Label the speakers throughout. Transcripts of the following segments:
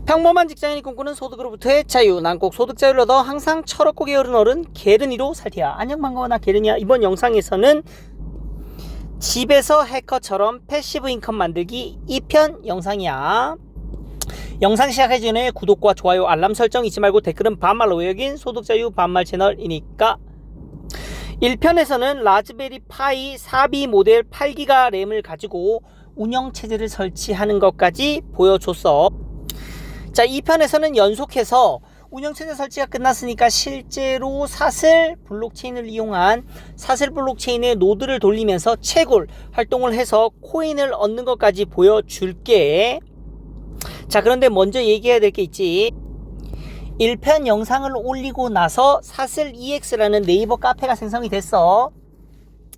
Speaker 1: 평범한 직장인이 꿈꾸는 소득으로부터의 자유. 난 꼭 소득 자유를 얻어 항상 철없고 게으른 어른 게르니로 살티야. 안녕, 반가워. 나 게르니야. 이번 영상에서는 집에서 해커처럼 패시브 인컴 만들기 2편 영상이야. 영상 시작하기 전에 구독과 좋아요, 알람 설정 잊지 말고 댓글은 반말로 여긴 소득자유 반말 채널이니까. 1편에서는 라즈베리 파이 4B 모델 8기가 램을 가지고 운영체제를 설치하는 것까지 보여줬어. 자, 2편에서는 연속해서 운영체제 설치가 끝났으니까 실제로 사슬 블록체인을 이용한 사슬 블록체인의 노드를 돌리면서 채굴 활동을 해서 코인을 얻는 것까지 보여줄게. 자, 그런데 먼저 얘기해야 될 게 있지. 1편 영상을 올리고 나서 사슬 EX라는 네이버 카페가 생성이 됐어.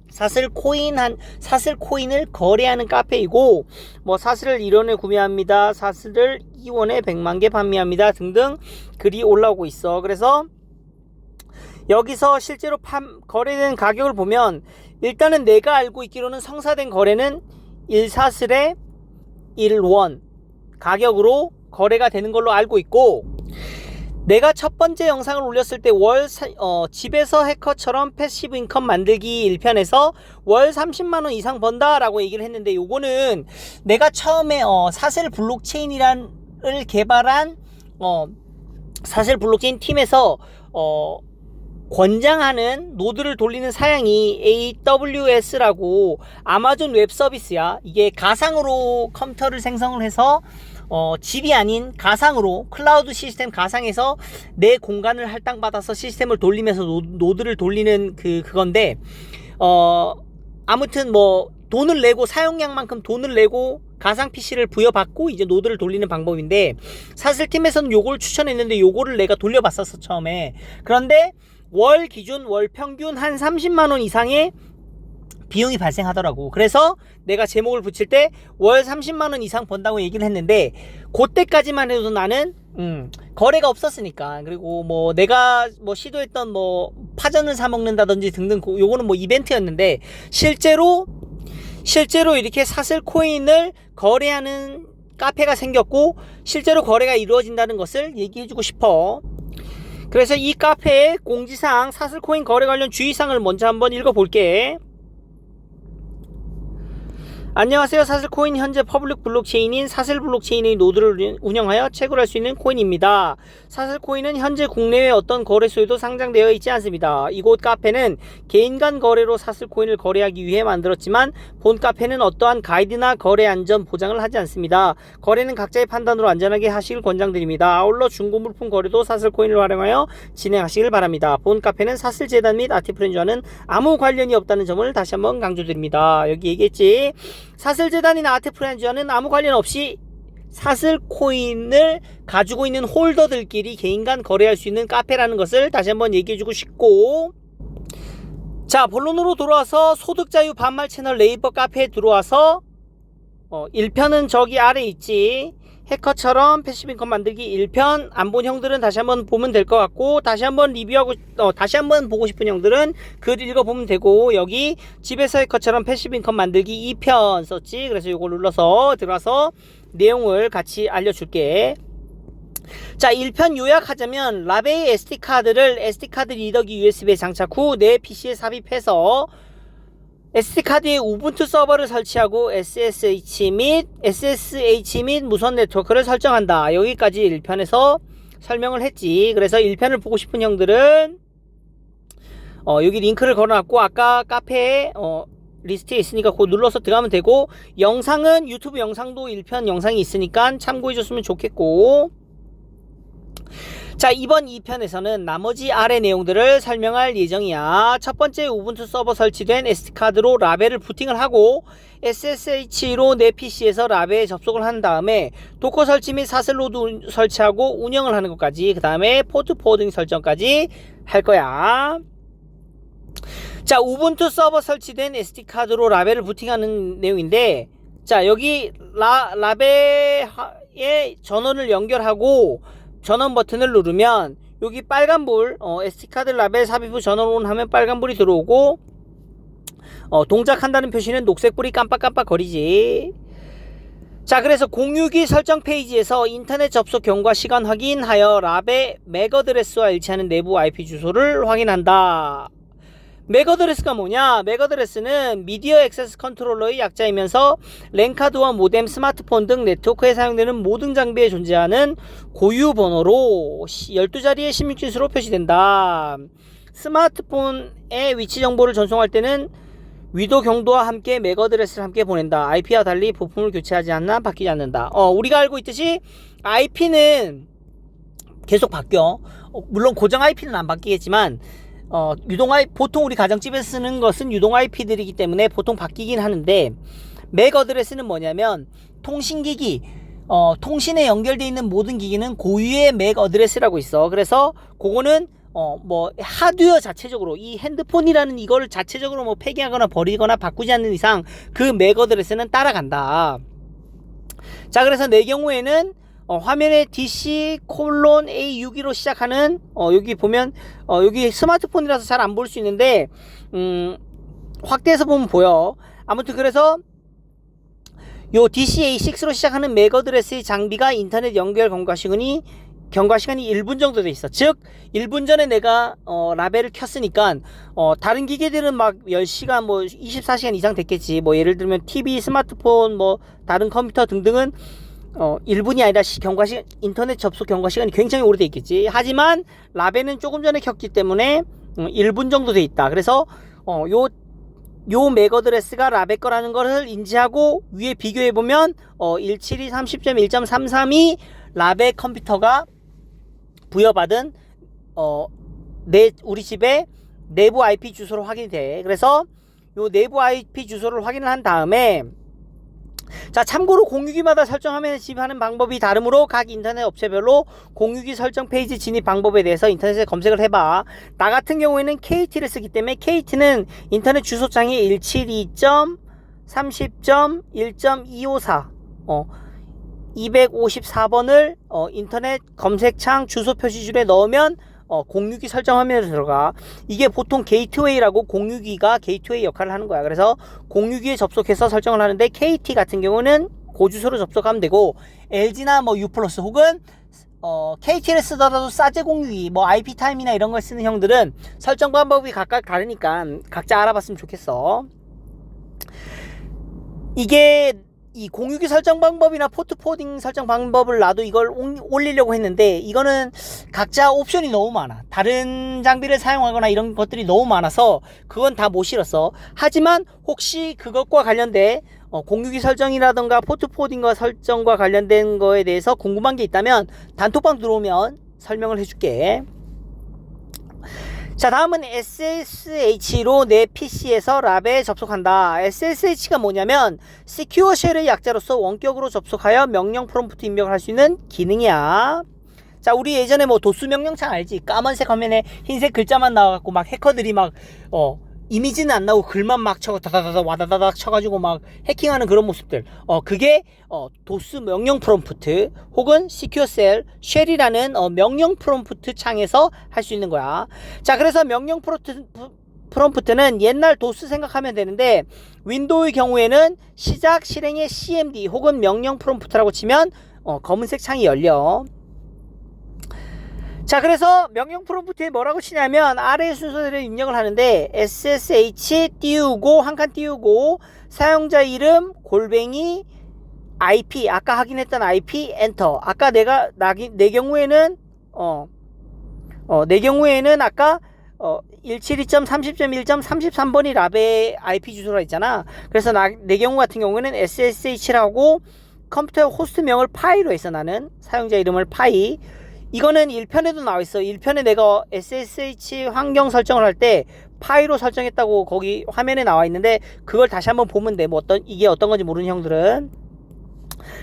Speaker 1: 사슬 코인을 거래하는 카페이고, 뭐 사슬을 1원에 구매합니다, 사슬을 2원에 100만 개 판매합니다 등등 글이 올라오고 있어. 그래서 여기서 실제로 거래된 가격을 보면, 일단은 내가 알고 있기로는 성사된 거래는 1사슬에 1원 가격으로 거래가 되는 걸로 알고 있고, 내가 첫 번째 영상을 올렸을 때 집에서 해커처럼 패시브 인컴 만들기 1편에서 월 30만원 이상 번다 라고 얘기를 했는데, 요거는 내가 처음에 사슬 블록체인을 개발한 사슬 블록체인 팀에서 권장하는 노드를 돌리는 사양이 AWS라고 아마존 웹 서비스야. 이게 가상으로 컴퓨터를 생성을 해서 집이 아닌 가상으로 클라우드 시스템 가상에서 내 공간을 할당받아서 시스템을 돌리면서 노드를 돌리는 그건데, 아무튼 뭐 돈을 내고 사용량만큼 돈을 내고 가상 PC를 부여받고 이제 노드를 돌리는 방법인데, 사슬팀에서는 요걸 추천했는데 요거를 내가 돌려봤었어 처음에. 그런데 월 기준 월 평균 한 30만원 이상의 비용이 발생하더라고. 그래서 내가 제목을 붙일 때 월 30만원 이상 번다고 얘기를 했는데, 그때까지만 해도 나는 거래가 없었으니까, 그리고 뭐 내가 뭐 시도했던 뭐 파전을 사 먹는다든지 등등, 요거는 뭐 이벤트였는데, 실제로 이렇게 사슬 코인을 거래하는 카페가 생겼고 실제로 거래가 이루어진다는 것을 얘기해주고 싶어. 그래서 이 카페의 공지사항, 사슬 코인 거래 관련 주의사항을 먼저 한번 읽어볼게. 안녕하세요. 사슬코인 현재 퍼블릭 블록체인인 사슬 블록체인의 노드를 운영하여 채굴할 수 있는 코인입니다. 사슬코인은 현재 국내외 어떤 거래소에도 상장되어 있지 않습니다. 이곳 카페는 개인 간 거래로 사슬코인을 거래하기 위해 만들었지만, 본 카페는 어떠한 가이드나 거래 안전 보장을 하지 않습니다. 거래는 각자의 판단으로 안전하게 하시길 권장드립니다. 아울러 중고 물품 거래도 사슬코인을 활용하여 진행하시길 바랍니다. 본 카페는 사슬재단 및 아티프렌즈와는 아무 관련이 없다는 점을 다시 한번 강조드립니다. 여기 얘기했지. 사슬재단이나 아티프렌즈와는 아무 관련 없이 사슬코인을 가지고 있는 홀더들끼리 개인 간 거래할 수 있는 카페라는 것을 다시 한번 얘기해주고 싶고, 자, 본론으로 돌아와서 소득자유 반말 채널 네이버 카페에 들어와서 1편은 저기 아래 있지. 해커처럼 패시브 인컴 만들기 1편 안 본 형들은 다시 한번 보면 될 것 같고, 다시 한번 리뷰하고 다시 한번 보고 싶은 형들은 글 읽어보면 되고, 여기 집에서 해커처럼 패시브 인컴 만들기 2편 썼지. 그래서 이걸 눌러서 들어가서 내용을 같이 알려줄게. 자, 1편 요약하자면, 라베의 SD카드 리더기 USB에 장착 후 내 PC에 삽입해서 SD카드에 우분투 서버를 설치하고 SSH 및 무선 네트워크를 설정한다. 여기까지 1편에서 설명을 했지. 그래서 1편을 보고 싶은 형들은 여기 링크를 걸어놨고, 아까 카페에 리스트에 있으니까 그거 눌러서 들어가면 되고, 영상은 유튜브 영상도 1편 영상이 있으니까 참고해줬으면 좋겠고. 자, 이번 2편에서는 나머지 아래 내용들을 설명할 예정이야. 첫 번째, 우분투 서버 설치된 SD카드로 라벨을 부팅을 하고 SSH로 내 PC에서 라벨에 접속을 한 다음에 도커 설치 및 사슬로드 설치하고 운영을 하는 것까지, 그 다음에 포트 포워딩 설정까지 할 거야. 자, 우분투 서버 설치된 SD카드로 라벨을 부팅하는 내용인데, 자, 여기 라벨에 전원을 연결하고 전원 버튼을 누르면 여기 빨간불, SD카드 라벨 삽입 후 전원 온 하면 빨간불이 들어오고, 동작한다는 표시는 녹색불이 깜빡깜빡 거리지. 자, 그래서 공유기 설정 페이지에서 인터넷 접속 경과 시간 확인하여 랍의 맥 어드레스와 일치하는 내부 IP 주소를 확인한다. 맥 어드레스가 뭐냐? 맥 어드레스는 미디어 액세스 컨트롤러의 약자이면서 랜카드와 모뎀, 스마트폰 등 네트워크에 사용되는 모든 장비에 존재하는 고유 번호로 12자리의 16진수로 표시된다. 스마트폰의 위치 정보를 전송할 때는 위도 경도와 함께 맥 어드레스를 함께 보낸다. IP와 달리 부품을 교체하지 않나 바뀌지 않는다. 우리가 알고 있듯이 IP는 계속 바뀌어. 물론 고정 IP는 안 바뀌겠지만 유동 IP, 보통 우리 가정집에서 쓰는 것은 유동 IP들이기 때문에 보통 바뀌긴 하는데, 맥 어드레스는 뭐냐면 통신기기, 통신에 연결되어 있는 모든 기기는 고유의 맥 어드레스라고 있어. 그래서 그거는 뭐 하드웨어 자체적으로 이 핸드폰이라는 이거를 자체적으로 뭐 폐기하거나 버리거나 바꾸지 않는 이상 그 맥 어드레스는 따라간다. 자, 그래서 내 경우에는 화면에 DC:A62로 시작하는 여기 보면 여기 스마트폰이라서 잘 안 볼 수 있는데 확대해서 보면 보여. 아무튼 그래서 요 DC:A6로 시작하는 맥 어드레스의 장비가 인터넷 연결 경과 시간이 1분 정도 돼 있어. 즉 1분 전에 내가 라벨을 켰으니까 다른 기계들은 막 10시간 뭐 24시간 이상 됐겠지. 뭐 예를 들면 TV, 스마트폰, 뭐 다른 컴퓨터 등등은 1분이 아니라 인터넷 접속 경과 시간이 굉장히 오래돼 있겠지. 하지만 라벨은 조금 전에 켰기 때문에 1분 정도 돼 있다. 그래서 요 맥 어드레스가 라벨 거라는 것을 인지하고 위에 비교해 보면 172 30.1.332 라벨 컴퓨터가 부여받은 우리 집의 내부 IP 주소로 확인이 돼. 그래서 요 내부 IP 주소를 확인을 한 다음에, 자, 참고로 공유기마다 설정 화면에 진입하는 방법이 다르므로 각 인터넷 업체별로 공유기 설정 페이지 진입 방법에 대해서 인터넷에 검색을 해봐. 나 같은 경우에는 KT를 쓰기 때문에 KT는 인터넷 주소창에 172.30.1.254 254번을 인터넷 검색창 주소 표시줄에 넣으면 공유기 설정 화면으로 들어가. 이게 보통 게이트웨이라고, 공유기가 게이트웨이 역할을 하는 거야. 그래서 공유기에 접속해서 설정을 하는데, KT 같은 경우는 그 주소로 접속하면 되고, LG나 뭐 U+ 혹은 KT를 쓰더라도 사제 공유기, 뭐 IP타임이나 이런 걸 쓰는 형들은 설정 방법이 각각 다르니까 각자 알아봤으면 좋겠어. 이게 이 공유기 설정 방법이나 포트 포딩 설정 방법을 나도 이걸 올리려고 했는데, 이거는 각자 옵션이 너무 많아. 다른 장비를 사용하거나 이런 것들이 너무 많아서 그건 다 못 실었어. 하지만 혹시 그것과 관련된 공유기 설정이라던가 포트 포딩과 설정과 관련된 거에 대해서 궁금한 게 있다면 단톡방 들어오면 설명을 해줄게. 자, 다음은 SSH로 내 PC에서 랍에 접속한다. SSH가 뭐냐면 Secure Shell의 약자로서 원격으로 접속하여 명령 프롬프트 입력을 할 수 있는 기능이야. 자, 우리 예전에 뭐 도스 명령창 알지? 까만색 화면에 흰색 글자만 나와갖고 막 해커들이 막 이미지는 안 나오고 글만 막 다다다다 와다다닥 쳐가지고 막 해킹하는 그런 모습들. 그게 도스 명령 프롬프트 혹은 Secure Shell이라는 명령 프롬프트 창에서 할 수 있는 거야. 자, 그래서 명령 프롬프트는 옛날 도스 생각하면 되는데, 윈도우의 경우에는 시작 실행의 CMD 혹은 명령 프롬프트라고 치면 검은색 창이 열려. 자, 그래서 명령 프롬프트에 뭐라고 치냐면 아래의 순서대로 입력을 하는데, SSH 띄우고 한 칸 띄우고 사용자 이름 골뱅이 IP, 아까 확인했던 IP 엔터. 아까 내 경우에는 내 경우에는 아까 172.30.1.33번이 랍의 IP 주소라 했잖아. 그래서 내 경우 같은 경우에는 SSH라고 컴퓨터 호스트명을 파이로 했어. 나는 사용자 이름을 파이. 이거는 1편에도 나와있어. 1편에 내가 SSH 환경 설정을 할 때 파이로 설정했다고 거기 화면에 나와있는데, 그걸 다시 한번 보면 돼. 뭐 이게 어떤 건지 모르는 형들은.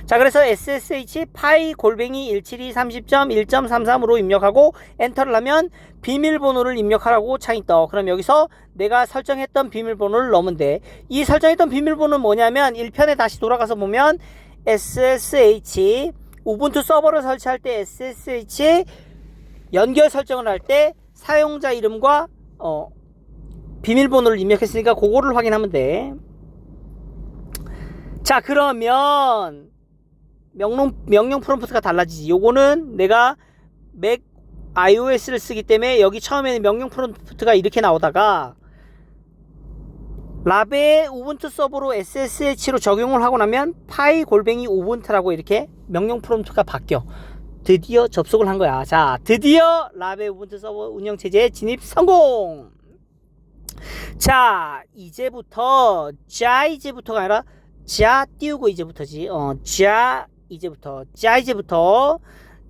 Speaker 1: 자, 그래서 SSH 파이 골뱅이 172 30.1.33으로 입력하고 엔터를 하면 비밀번호를 입력하라고 창이 떠. 그럼 여기서 내가 설정했던 비밀번호를 넣으면 돼. 이 설정했던 비밀번호는 뭐냐면 1편에 다시 돌아가서 보면 SSH 우분투 서버를 설치할 때 SSH 연결 설정을 할 때 사용자 이름과 비밀번호를 입력했으니까 그거를 확인하면 돼. 자, 그러면 명령 프롬프트가 달라지지. 요거는 내가 맥 iOS를 쓰기 때문에 여기 처음에는 명령 프롬프트가 이렇게 나오다가 라베 우분투 서버로 SSH로 적용을 하고 나면 파이 골뱅이 우분투라고 이렇게 명령 프롬프트가 바뀌어. 드디어 접속을 한 거야. 자, 드디어 라베 우분투 서버 운영체제에 진입 성공! 자, 이제부터가 아니라 띄우고 이제부터지.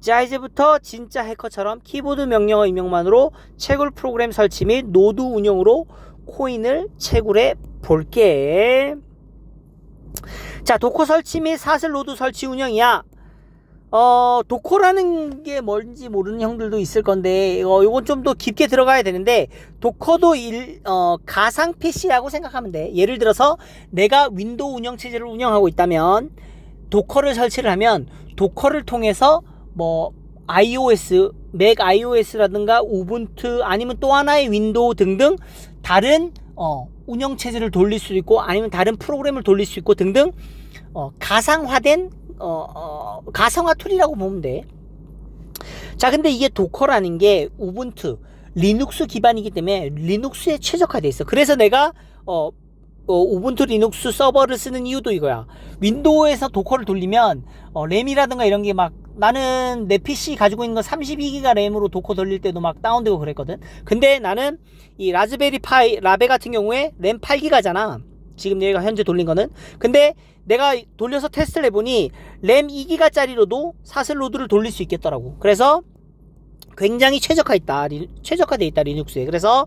Speaker 1: 이제부터 진짜 해커처럼 키보드 명령어 입력만으로 채굴 프로그램 설치 및 노드 운영으로 코인을 채굴해 볼게. 자, 도커 설치 및 사슬 노드 설치 운영이야. 도커라는 게 뭔지 모르는 형들도 있을 건데, 요건 좀 더 깊게 들어가야 되는데, 도커도 가상 PC라고 생각하면 돼. 예를 들어서 내가 윈도우 운영체제를 운영하고 있다면, 도커를 설치를 하면, 도커를 통해서 뭐 iOS, 맥 iOS라든가 우분투 아니면 또 하나의 윈도우 등등 다른 운영체제를 돌릴 수 있고 아니면 다른 프로그램을 돌릴 수 있고 등등 가상화된 가상화 툴이라고 보면 돼. 자, 근데 이게 도커라는 게 우분투, 리눅스 기반이기 때문에 리눅스에 최적화돼 있어. 그래서 내가 우분투 리눅스 서버를 쓰는 이유도 이거야. 윈도우에서 도커를 돌리면 램이라든가 이런 게 막 나는 내 PC 가지고 있는 건 32기가 램으로 도커 돌릴 때도 막 다운되고 그랬거든. 근데 나는 이 라즈베리 파이 라베 같은 경우에 램 8기가잖아. 지금 내가 현재 돌린 거는. 근데 내가 돌려서 테스트를 해보니 램 2기가짜리로도 사슬 로드를 돌릴 수 있겠더라고. 그래서 굉장히 최적화돼 있다 리눅스에. 그래서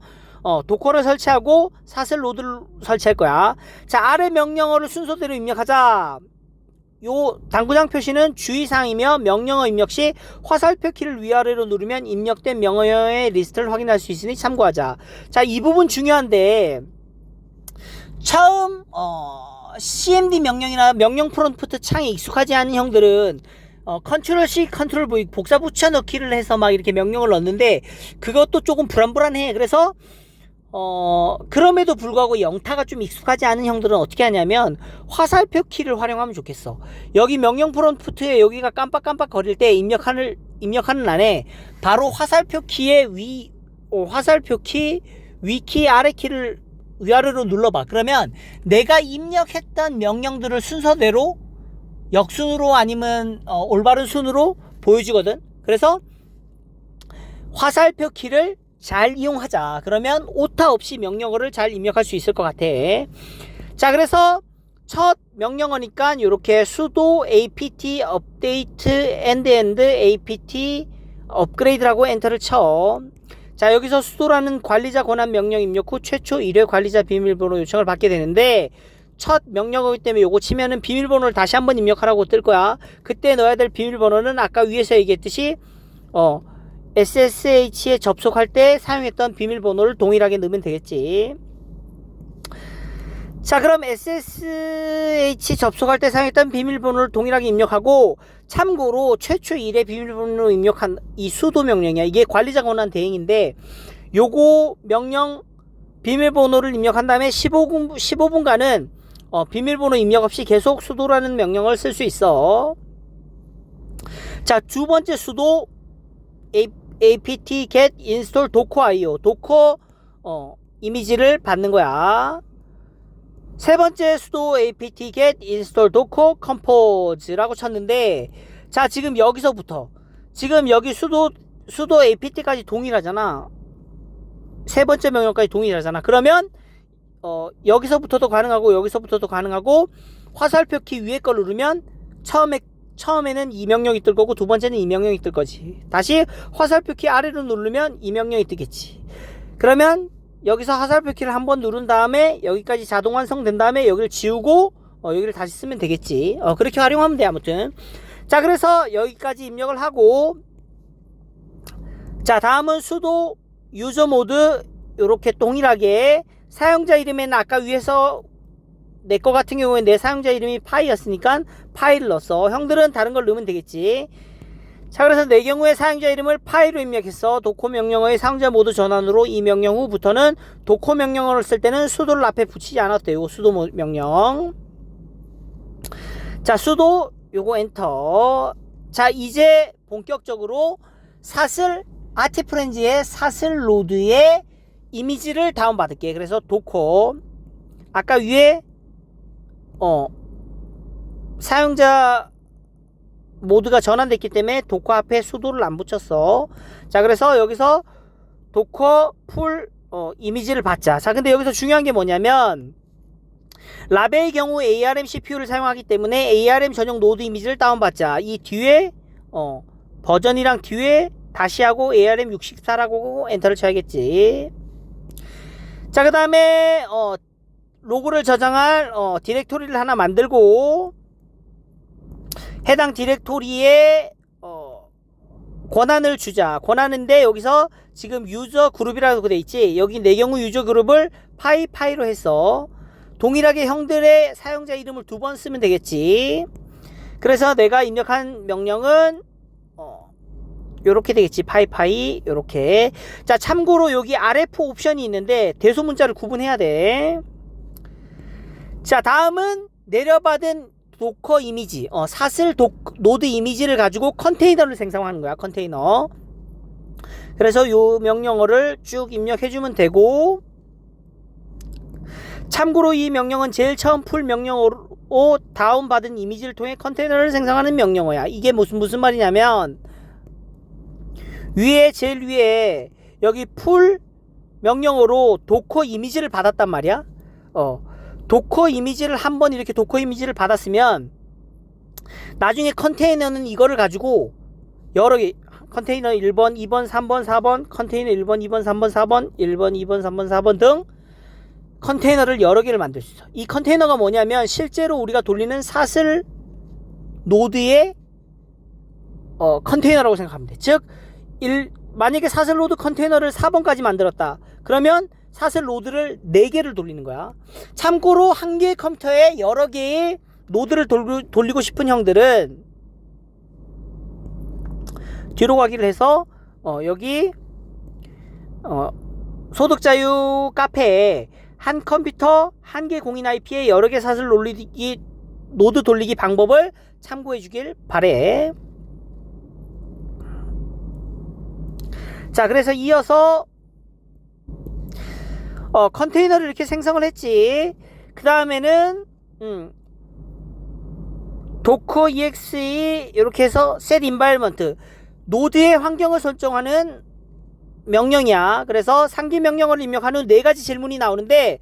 Speaker 1: 도커를 설치하고 사슬 로드를 설치할 거야. 자, 아래 명령어를 순서대로 입력하자. 요 당구장 표시는 주의사항이며 명령어 입력 시 화살표 키를 위아래로 누르면 입력된 명령어의 리스트를 확인할 수 있으니 참고하자. 자, 이 부분 중요한데 처음 CMD 명령이나 명령 프롬프트 창에 익숙하지 않은 형들은 컨트롤 C, 컨트롤 V 복사 붙여넣기를 해서 막 이렇게 명령을 넣는데 그것도 조금 불안불안해. 그래서 그럼에도 불구하고 영타가 좀 익숙하지 않은 형들은 어떻게 하냐면 화살표 키를 활용하면 좋겠어. 여기 명령 프롬프트에 여기가 깜빡깜빡 거릴 때 입력하는 안에 바로 화살표 키의 화살표 키, 위키, 아래 키를 위아래로 눌러봐. 그러면 내가 입력했던 명령들을 순서대로 역순으로 아니면 올바른 순으로 보여주거든. 그래서 화살표 키를 잘 이용하자. 그러면 오타 없이 명령어를 잘 입력할 수 있을 것 같아. 자, 그래서 첫 명령어니까 이렇게 sudo apt update end apt upgrade라고 엔터를 쳐. 자, 여기서 sudo라는 관리자 권한 명령 입력 후 최초 1회 관리자 비밀번호 요청을 받게 되는데 첫 명령어이기 때문에 요거 치면은 비밀번호를 다시 한번 입력하라고 뜰 거야. 그때 넣어야 될 비밀번호는 아까 위에서 얘기했듯이 SSH에 접속할 때 사용했던 비밀번호를 동일하게 넣으면 되겠지. 자, 그럼 SSH 접속할 때 사용했던 비밀번호를 동일하게 입력하고 참고로 최초 1회 비밀번호 입력한 이 sudo 명령이야. 이게 관리자 권한 대행인데 요거 명령 비밀번호를 입력한 다음에 15분간은 비밀번호 입력 없이 계속 sudo라는 명령을 쓸 수 있어. 자, 두 번째 sudo apt get install docker io 도커 이미지를 받는 거야. 세 번째 sudo apt get install docker compose라고 쳤는데 자, 지금 여기서부터 지금 여기 sudo apt까지 동일하잖아. 세 번째 명령까지 동일하잖아. 그러면 여기서부터도 가능하고 여기서부터도 가능하고 화살표 키 위에 걸 누르면 처음에는 이 명령이 뜰 거고 두 번째는 이 명령이 뜰 거지. 다시 화살표 키 아래로 누르면 이 명령이 뜨겠지. 그러면 여기서 화살표 키를 한번 누른 다음에 여기까지 자동 완성된 다음에 여기를 지우고 여기를 다시 쓰면 되겠지. 그렇게 활용하면 돼. 아무튼 자, 그래서 여기까지 입력을 하고 자, 다음은 sudo user mode 이렇게 동일하게 사용자 이름에는 아까 위에서 내 거 같은 경우에 내 사용자 이름이 파이였으니까 파이를 넣었어. 형들은 다른 걸 넣으면 되겠지. 자, 그래서 내 경우에 사용자 이름을 파이로 입력했어. 도커 명령어의 사용자 모드 전환으로 이 명령 후부터는 도커 명령어를 쓸 때는 sudo를 앞에 붙이지 않았대요. sudo 명령. 자, sudo 요거 엔터. 자, 이제 본격적으로 사슬 아티프렌즈의 사슬 로드의 이미지를 다운받을게. 그래서 도커 아까 위에 사용자 모드가 전환됐기 때문에 도커 앞에 수도를 안 붙였어. 자, 그래서 여기서 도커 풀 이미지를 받자. 자, 근데 여기서 중요한 게 뭐냐면 라베의 경우 ARM CPU를 사용하기 때문에 ARM 전용 노드 이미지를 다운받자. 이 뒤에 버전이랑 뒤에 다시 하고 ARM 64라고 엔터를 쳐야겠지. 자, 그 다음에 로그를 저장할 디렉토리를 하나 만들고 해당 디렉토리에 권한을 주자. 권한인데 여기서 지금 유저 그룹이라고 돼 있지. 여기 내 경우 유저 그룹을 파이로 했어. 동일하게 형들의 사용자 이름을 2번 쓰면 되겠지. 그래서 내가 입력한 명령은 요렇게 되겠지. 파이 요렇게. 자, 참고로 여기 RF 옵션이 있는데 대소문자를 구분해야 돼. 자, 다음은 내려받은 도커 이미지, 사슬 노드 이미지를 가지고 컨테이너를 생성하는 거야. 컨테이너. 그래서 요 명령어를 쭉 입력해주면 되고, 참고로 이 명령은 제일 처음 풀 명령어로 다운받은 이미지를 통해 컨테이너를 생성하는 명령어야. 이게 무슨 말이냐면 제일 위에 여기 풀 명령어로 도커 이미지를 받았단 말이야. 도커 이미지를 한번 이렇게 도커 이미지를 받았으면 나중에 컨테이너는 이거를 가지고 여러 개, 컨테이너 1번, 2번, 3번, 4번, 컨테이너 1번, 2번, 3번, 4번, 1번, 2번, 3번, 4번 등 컨테이너를 여러 개를 만들 수 있어. 이 컨테이너가 뭐냐면 실제로 우리가 돌리는 사슬 노드의 컨테이너라고 생각하면 돼. 즉 만약에 사슬 노드 컨테이너를 4번까지 만들었다. 그러면 사슬 노드를 4개를 돌리는 거야. 참고로 한 개의 컴퓨터에 여러 개의 노드를 돌리고 싶은 형들은 뒤로 가기를 해서 여기 소득자유 카페에 한 컴퓨터 한 개 공인 IP에 여러 개 사슬 노드 돌리기 방법을 참고해 주길 바래. 자, 그래서 이어서 컨테이너를 이렇게 생성을 했지. 그 다음에는 도커 exe 이렇게 해서 set environment 노드의 환경을 설정하는 명령이야. 그래서 상기 명령어를 입력한 후 4가지 질문이 나오는데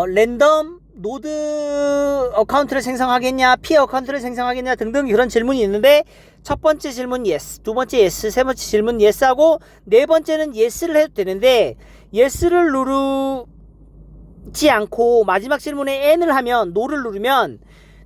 Speaker 1: 랜덤 노드 어카운트를 생성하겠냐, 피 어카운트를 생성하겠냐 등등 그런 질문이 있는데 첫 번째 질문 yes, 두 번째 yes, 세 번째 질문 yes 하고 네 번째는 yes를 해도 되는데 yes를 누르지 않고 마지막 질문에 n을 하면 no를 누르면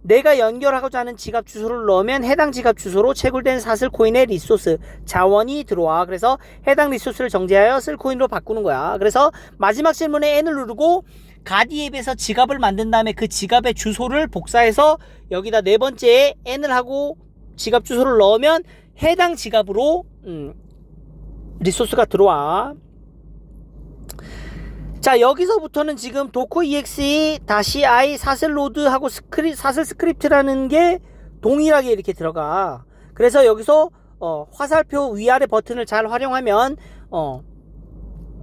Speaker 1: 내가 연결하고자 하는 지갑 주소를 넣으면 해당 지갑 주소로 채굴된 사슬 코인의 리소스 자원이 들어와. 그래서 해당 리소스를 정지하여 쓸 코인으로 바꾸는 거야. 그래서 마지막 질문에 n을 누르고 가디 앱에서 지갑을 만든 다음에 그 지갑의 주소를 복사해서 여기다 네 번째에 n을 하고 지갑 주소를 넣으면 해당 지갑으로 리소스가 들어와. 자, 여기서부터는 지금 도커 exe -i 사슬 로드하고 사슬 스크립트라는 게 동일하게 이렇게 들어가. 그래서 여기서 화살표 위아래 버튼을 잘 활용하면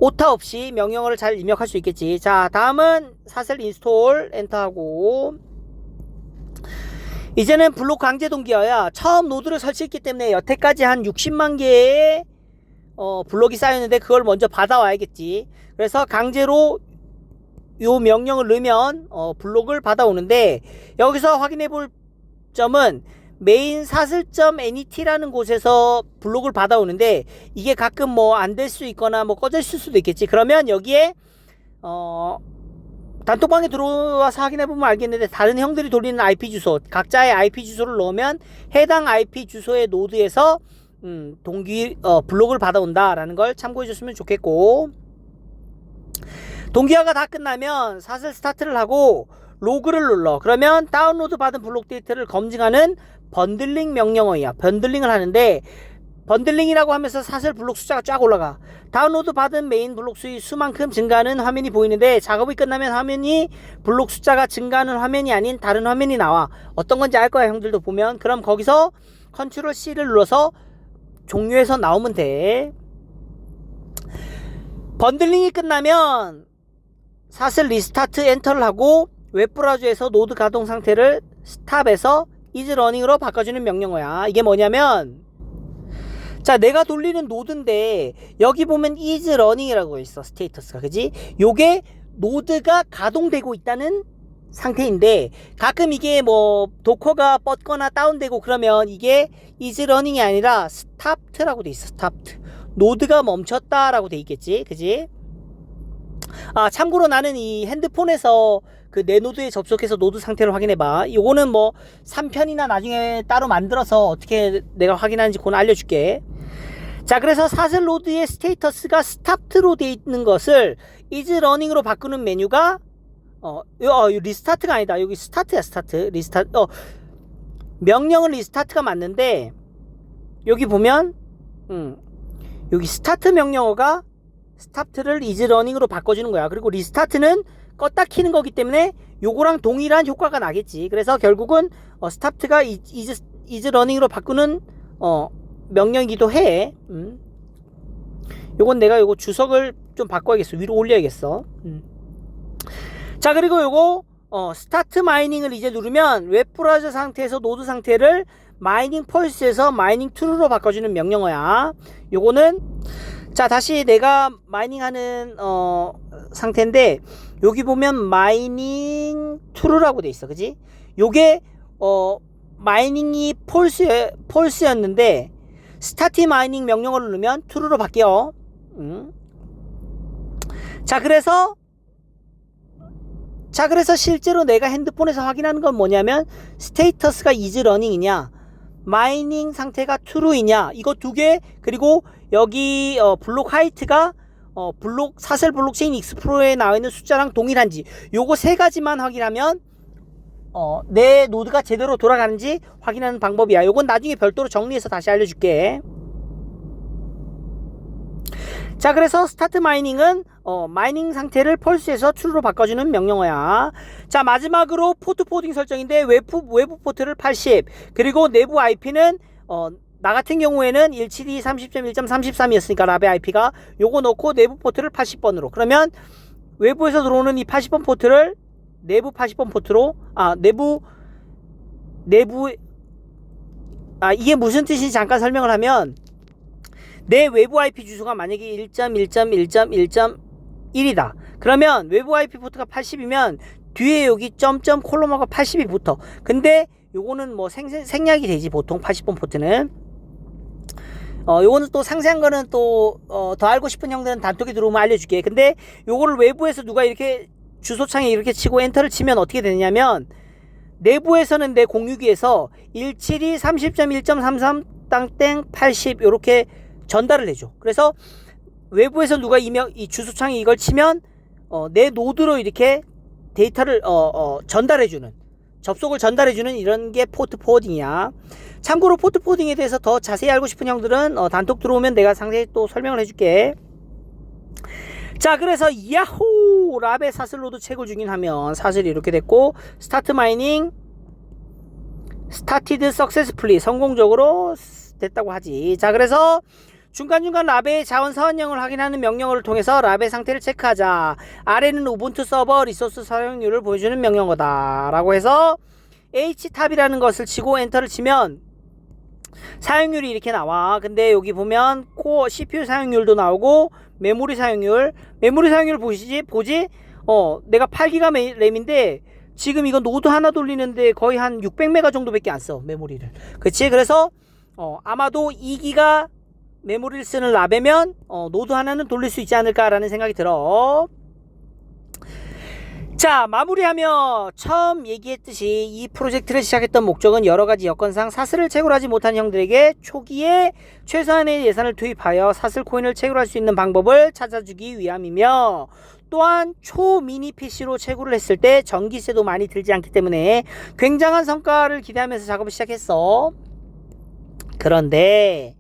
Speaker 1: 오타 없이 명령어를 잘 입력할 수 있겠지. 자, 다음은 사슬 인스톨 엔터하고 이제는 블록 강제 동기화야. 처음 노드를 설치했기 때문에 여태까지 한 60만 개의 블록이 쌓였는데 그걸 먼저 받아와야겠지. 그래서 강제로 요 명령을 넣으면 블록을 받아오는데 여기서 확인해 볼 점은 메인 사슬.net라는 곳에서 블록을 받아오는데 이게 가끔 안 될 수 있거나 꺼져 있을 수도 있겠지. 그러면 여기에 단톡방에 들어와서 확인해 보면 알겠는데 다른 형들이 돌리는 IP 주소 각자의 IP 주소를 넣으면 해당 IP 주소의 노드에서 블록을 받아온다 라는 걸 참고해 줬으면 좋겠고, 동기화가 다 끝나면 사슬 스타트를 하고 로그를 눌러. 그러면 다운로드 받은 블록 데이터를 검증하는 번들링 명령어야. 번들링을 하는데 번들링이라고 하면서 사슬 블록 숫자가 쫙 올라가. 다운로드 받은 메인 블록 수의 수만큼 증가하는 화면이 보이는데 작업이 끝나면 화면이 블록 숫자가 증가하는 화면이 아닌 다른 화면이 나와. 어떤 건지 알 거야 형들도 보면. 그럼 거기서 컨트롤 C를 눌러서 종료해서 나오면 돼. 번들링이 끝나면 사슬 리스타트 엔터를 하고 웹브라우저에서 노드 가동 상태를 스탑해서 is running으로 바꿔주는 명령어야. 이게 뭐냐면 자, 내가 돌리는 노드인데 여기 보면 is running이라고 있어. 스테이터스가. 그지? 요게 노드가 가동되고 있다는 상태인데 가끔 이게 뭐 도커가 뻗거나 다운되고 그러면 이게 is running이 아니라 stopped라고 돼 있어. stopped. 노드가 멈췄다라고 돼 있겠지. 그지? 아, 참고로 나는 이 핸드폰에서 그 내 노드에 접속해서 노드 상태를 확인해봐. 요거는 뭐 3편이나 나중에 따로 만들어서 어떻게 내가 확인하는지 그건 알려줄게. 자, 그래서 사슬 노드의 스테이터스가 스타트로 되어 있는 것을 is running으로 바꾸는 메뉴가 리스타트가 아니다. 여기 스타트야. 스타트. 리스타트. 명령은 리스타트가 맞는데 여기 보면 여기 스타트 명령어가 스타트를 is running으로 바꿔주는 거야. 그리고 리스타트는 껐다 키는 거기 때문에 요거랑 동일한 효과가 나겠지. 그래서 결국은 스타트가 is running으로 바꾸는 명령이기도 해. 요건 내가 요거 주석을 좀 바꿔야겠어. 위로 올려야겠어. 자, 그리고 요거 스타트 마이닝을 이제 누르면 웹브라우저 상태에서 노드 상태를 마이닝 펄스에서 마이닝 트루로 바꿔주는 명령어야. 요거는 자, 다시 내가 마이닝하는 상태인데 여기 보면 마이닝 트루라고 돼 있어. 그지? 요게 마이닝이 폴스였는데 스타트 마이닝 명령어를 누르면 true로 바뀌어. 자, 그래서 실제로 내가 핸드폰에서 확인하는 건 뭐냐면 스테이터스가 is running이냐 마이닝 상태가 true이냐 이거 두 개, 그리고 여기 블록 하이트가 사슬 블록체인 익스플로러에 나와 있는 숫자랑 동일한지 요거 세 가지만 확인하면 내 노드가 제대로 돌아가는지 확인하는 방법이야. 요건 나중에 별도로 정리해서 다시 알려줄게. 자, 그래서 스타트 마이닝은 마이닝 상태를 펄스에서 true로 바꿔주는 명령어야. 자, 마지막으로 포트 포딩 설정인데 외부 포트를 80, 그리고 내부 IP는 나 같은 경우에는 172.30.1.33이었으니까 라베 IP가 요거 넣고 내부 포트를 80번으로. 그러면 외부에서 들어오는 이 80번 포트를 내부 80번 포트로 이게 무슨 뜻인지 잠깐 설명을 하면 내 외부 IP 주소가 만약에 1.1.1.1.1이다. 그러면 외부 IP 포트가 80이면 뒤에 여기 점점 콜로마가 80이 붙어. 근데 요거는 뭐 생략이 되지 보통 80번 포트는. 요거는 또 상세한 거는 또 더 알고 싶은 형들은 단톡에 들어오면 알려줄게. 근데 요거를 외부에서 누가 이렇게 주소창에 이렇게 치고 엔터를 치면 어떻게 되냐면 내부에서는 내 공유기에서 172 30.1.33 땅땡 80 요렇게 전달을 해줘. 그래서 외부에서 누가 이 주소창에 이걸 치면 내 노드로 이렇게 데이터를 전달해주는, 접속을 전달해주는 이런 게 포트 포워딩이야. 참고로 포트 포워딩에 대해서 더 자세히 알고 싶은 형들은 단톡 들어오면 내가 상세히 또 설명을 해줄게. 자, 그래서 야호 라베 사슬 노드 채굴 중인 하면 사슬이 이렇게 됐고 스타트 마이닝 스타티드 석세스풀리 성공적으로 됐다고 하지. 자, 그래서 중간중간 라베의 자원 사원량을 확인하는 명령어를 통해서 라베 상태를 체크하자. 아래는 우분투 서버 리소스 사용률을 보여주는 명령어다 라고 해서 htab이라는 것을 치고 엔터를 치면 사용률이 이렇게 나와. 근데 여기 보면 코어 CPU 사용률도 나오고 메모리 사용률 보지? 내가 8기가 램인데 지금 이거 노드 하나 돌리는데 거의 한 600메가 정도밖에 안 써 메모리를. 그치? 그래서 아마도 2기가 메모리를 쓰는 라베면 노드 하나는 돌릴 수 있지 않을까라는 생각이 들어. 자, 마무리하며 처음 얘기했듯이 이 프로젝트를 시작했던 목적은 여러가지 여건상 사슬을 채굴하지 못한 형들에게 초기에 최소한의 예산을 투입하여 사슬 코인을 채굴할 수 있는 방법을 찾아주기 위함이며, 또한 초미니 PC로 채굴을 했을 때 전기세도 많이 들지 않기 때문에 굉장한 성과를 기대하면서 작업을 시작했어. 그런데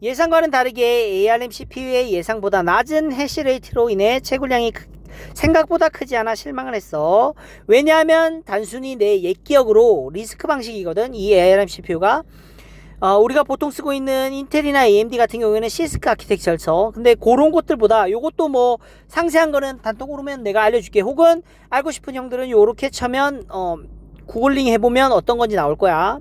Speaker 1: 예상과는 다르게 ARM CPU의 예상보다 낮은 해시레이트로 인해 채굴량이 생각보다 크지 않아 실망을 했어. 왜냐하면 단순히 내 옛 기억으로 리스크 방식이거든. 이 ARM CPU가 우리가 보통 쓰고 있는 인텔이나 AMD 같은 경우에는 시스크 아키텍처죠. 근데 그런 것들보다 요것도 뭐 상세한 거는 단톡으로 면 내가 알려줄게. 혹은 알고 싶은 형들은 요렇게 쳐면 구글링 해보면 어떤 건지 나올 거야.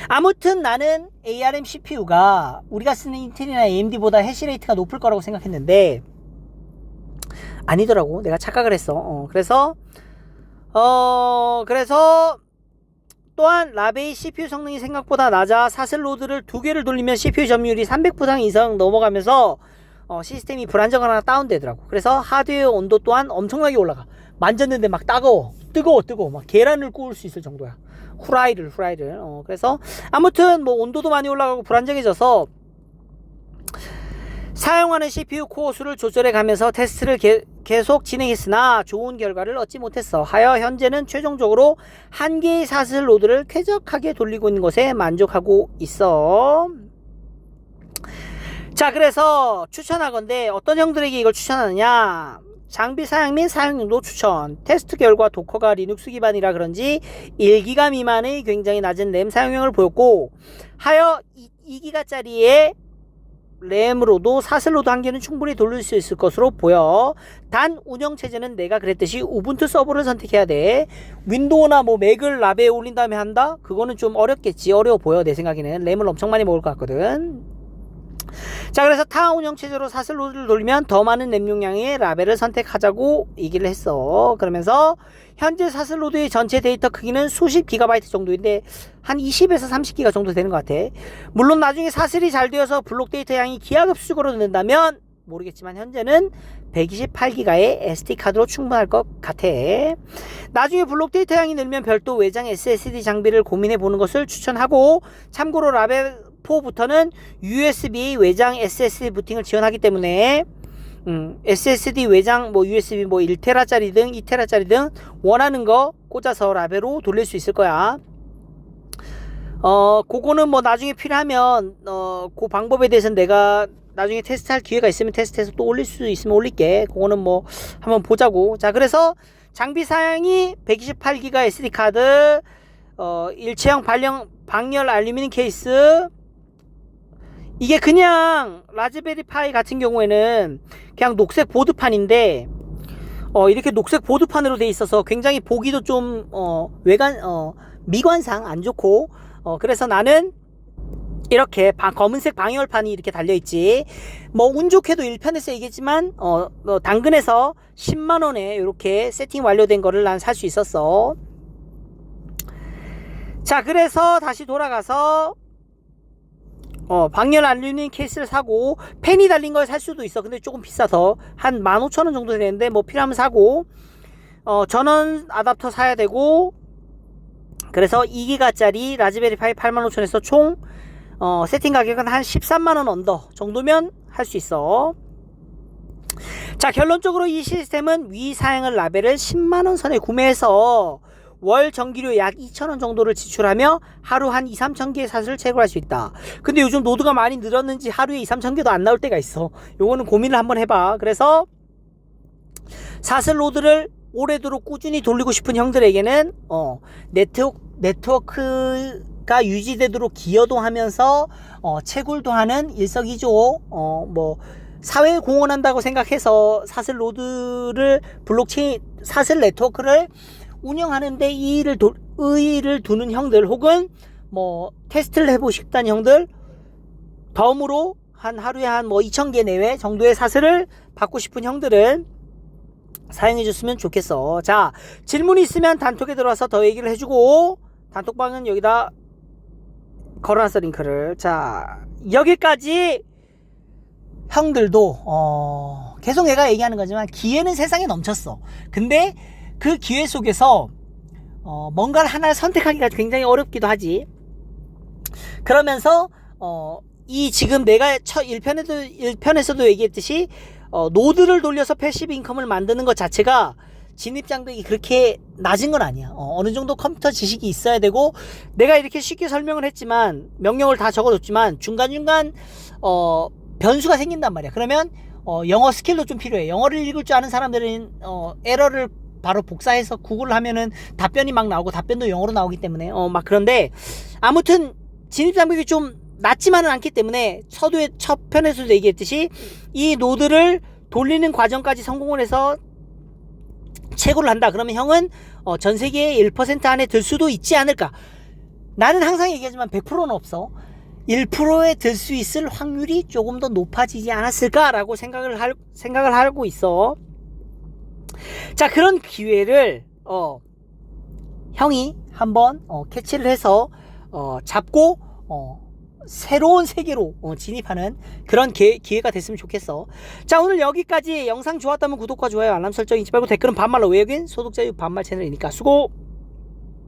Speaker 1: 아무튼 나는 ARM CPU가 우리가 쓰는 인텔이나 AMD보다 해시레이트가 높을 거라고 생각했는데 아니더라고. 내가 착각을 했어. 그래서 또한 라베의 CPU 성능이 생각보다 낮아 사슬 로드를 2개를 돌리면 CPU 점유율이 300% 이상 넘어가면서 시스템이 불안정하거나 다운되더라고. 그래서 하드웨어 온도 또한 엄청나게 올라가. 만졌는데 막 뜨거워 막 계란을 구울 수 있을 정도야. 후라이를 그래서 아무튼 뭐 온도도 많이 올라가고 불안정해져서 사용하는 CPU 코어 수를 조절해 가면서 테스트를 계속 진행했으나 좋은 결과를 얻지 못했어. 하여 현재는 최종적으로 한 개의 사슬 로드를 쾌적하게 돌리고 있는 것에 만족하고 있어. 자, 그래서 추천하건대 어떤 형들에게 이걸 추천하느냐. 장비 사양 및 사용용도 추천. 테스트 결과 도커가 리눅스 기반이라 그런지 1기가 미만의 굉장히 낮은 램 사용량을 보였고, 하여 2기가짜리의 램으로도 사슬로드 한 개는 충분히 돌릴 수 있을 것으로 보여. 단 운영체제는 내가 그랬듯이 우분투 서버를 선택해야 돼. 윈도우나 뭐 맥을 라베에 올린 다음에 한다? 그거는 좀 어렵겠지. 어려워 보여. 내 생각에는 램을 엄청 많이 먹을 것 같거든. 자, 그래서 타 운영체제로 사슬로드를 돌리면 더 많은 램 용량의 라벨을 선택하자고 얘기를 했어. 그러면서 현재 사슬로드의 전체 데이터 크기는 수십 기가바이트 정도인데 한 20에서 30기가 정도 되는 것 같아. 물론 나중에 사슬이 잘 되어서 블록 데이터 양이 기하급수적으로 는다면 모르겠지만 현재는 128기가의 SD카드로 충분할 것 같아. 나중에 블록 데이터 양이 늘면 별도 외장 SSD 장비를 고민해 보는 것을 추천하고, 참고로 라벨 4부터는 USB 외장 SSD 부팅을 지원하기 때문에 SSD 외장 뭐 USB 뭐 1테라짜리 등 2테라짜리 등 원하는 거 꽂아서 라벨로 돌릴 수 있을 거야. 그거는 뭐 나중에 필요하면 그 방법에 대해서는 내가 나중에 테스트할 기회가 있으면 테스트해서 또 올릴 수 있으면 올릴게. 그거는 뭐 한번 보자고. 자, 그래서 장비 사양이 128기가 SD 카드, 일체형 방열 알루미늄 케이스. 이게 그냥 라즈베리 파이 같은 경우에는 그냥 녹색 보드판인데 이렇게 녹색 보드판으로 돼 있어서 굉장히 보기도 좀 미관상 안 좋고, 그래서 나는 이렇게 검은색 방열판이 이렇게 달려있지. 뭐 운 좋게도 1편에서 얘기했지만 당근에서 10만원에 이렇게 세팅 완료된 거를 난 살 수 있었어. 자, 그래서 다시 돌아가서 방열 알루미늄 케이스를 사고, 펜이 달린 걸 살 수도 있어. 근데 조금 비싸서 한 15,000원 정도 되는데 뭐 필요하면 사고, 전원 아답터 사야 되고, 그래서 2기가짜리 라즈베리 파이 85,000원에서 총 세팅 가격은 한 13만원 언더 정도면 할 수 있어. 자, 결론적으로 이 시스템은 위 사양을 라벨을 10만원 선에 구매해서 월 전기료 약 2,000원 정도를 지출하며 하루 한 2-3천 개의 사슬을 채굴할 수 있다. 근데 요즘 노드가 많이 늘었는지 하루에 2-3천 개도 안 나올 때가 있어. 요거는 고민을 한번 해봐. 그래서 사슬 로드를 오래도록 꾸준히 돌리고 싶은 형들에게는 네트워크가 유지되도록 기여도 하면서 채굴도 하는 일석이조, 뭐 사회에 공헌한다고 생각해서 사슬 로드를 블록체인 사슬 네트워크를 운영하는데 의의를 두는 형들, 혹은 뭐 테스트를 해보고 싶다는 형들, 덤으로 하루에 한 뭐 2,000개 내외 정도의 사슬을 받고 싶은 형들은 사용해 줬으면 좋겠어. 자, 질문이 있으면 단톡에 들어와서 더 얘기를 해주고, 단톡방은 여기다 걸어놨어, 링크를. 자, 여기까지 형들도 계속 내가 얘기하는 거지만 기회는 세상에 넘쳤어. 근데 그 기회 속에서 뭔가를 하나를 선택하기가 굉장히 어렵기도 하지. 그러면서 이 지금 내가 1편에서도 얘기했듯이 노드를 돌려서 패시브 인컴을 만드는 것 자체가 진입 장벽이 그렇게 낮은 건 아니야. 어느 정도 컴퓨터 지식이 있어야 되고, 내가 이렇게 쉽게 설명을 했지만, 명령을 다 적어줬지만, 중간중간, 변수가 생긴단 말이야. 그러면, 영어 스킬도 좀 필요해. 영어를 읽을 줄 아는 사람들은, 에러를 바로 복사해서 구글을 하면은 답변이 막 나오고, 답변도 영어로 나오기 때문에, 막 그런데, 아무튼, 진입 장벽이 좀 낮지만은 않기 때문에, 첫 편에서도 얘기했듯이, 이 노드를 돌리는 과정까지 성공을 해서, 채굴을 한다. 그러면 형은 전 세계의 1% 안에 들 수도 있지 않을까. 나는 항상 얘기하지만 100%는 없어. 1%에 들 수 있을 확률이 조금 더 높아지지 않았을까라고 생각을 하고 있어. 자, 그런 기회를 형이 한번 캐치를 해서 잡고 새로운 세계로 진입하는 그런 기회가 됐으면 좋겠어. 자, 오늘 여기까지. 영상 좋았다면 구독과 좋아요, 알람 설정 잊지 말고 댓글은 반말로 외국인 소득자유 반말 채널이니까 수고.